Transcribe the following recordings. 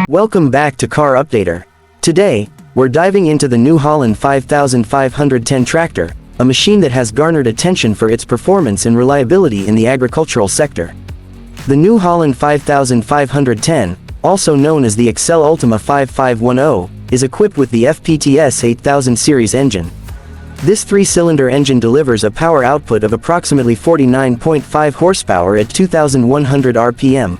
Welcome back to Car Updater. Today, we're diving into the New Holland 5510 tractor, a machine that has garnered attention for its performance and reliability in the agricultural sector. The New Holland 5510, also known as the Excel Ultima 5510, is equipped with the FPTS 8000 series engine. This three-cylinder engine delivers a power output of approximately 49.5 horsepower at 2,100 RPM.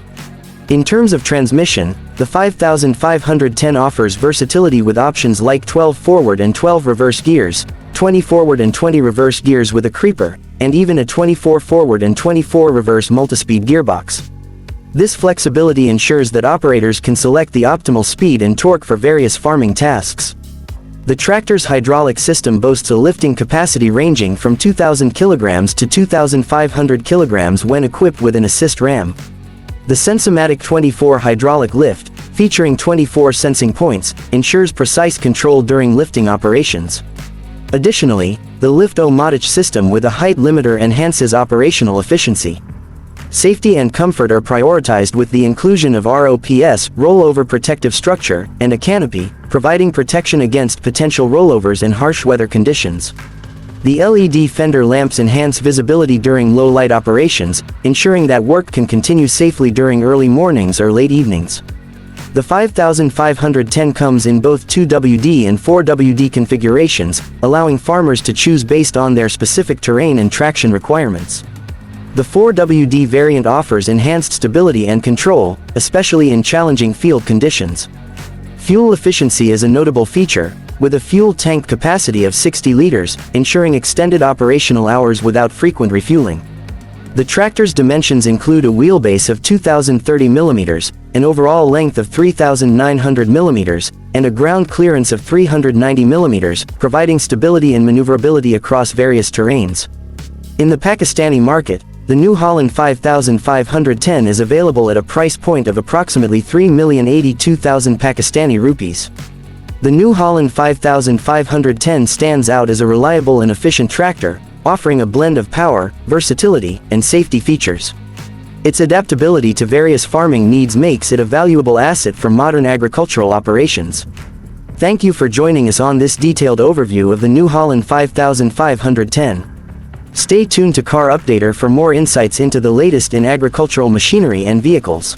In terms of transmission, the 5510 offers versatility with options like 12 forward and 12 reverse gears, 20 forward and 20 reverse gears with a creeper, and even a 24 forward and 24 reverse multispeed gearbox. This flexibility ensures that operators can select the optimal speed and torque for various farming tasks. The tractor's hydraulic system boasts a lifting capacity ranging from 2,000 kilograms to 2,500 kilograms when equipped with an assist ram. The Sensomatic 24 hydraulic lift, featuring 24 sensing points, ensures precise control during lifting operations. Additionally, the Lift-O-Matic system with a height limiter enhances operational efficiency. Safety and comfort are prioritized with the inclusion of ROPS, rollover protective structure, and a canopy, providing protection against potential rollovers in harsh weather conditions. The LED fender lamps enhance visibility during low-light operations, ensuring that work can continue safely during early mornings or late evenings. The 5510 comes in both 2WD and 4WD configurations, allowing farmers to choose based on their specific terrain and traction requirements. The 4WD variant offers enhanced stability and control, especially in challenging field conditions. Fuel efficiency is a notable feature, with a fuel tank capacity of 60 liters, ensuring extended operational hours without frequent refueling. The tractor's dimensions include a wheelbase of 2,030 mm, an overall length of 3,900 mm, and a ground clearance of 390 mm, providing stability and maneuverability across various terrains. In the Pakistani market, the New Holland 5510 is available at a price point of approximately 3,082,000 Pakistani rupees. The New Holland 5510 stands out as a reliable and efficient tractor, offering a blend of power, versatility, and safety features. Its adaptability to various farming needs makes it a valuable asset for modern agricultural operations. Thank you for joining us on this detailed overview of the New Holland 5510. Stay tuned to Car Updater for more insights into the latest in agricultural machinery and vehicles.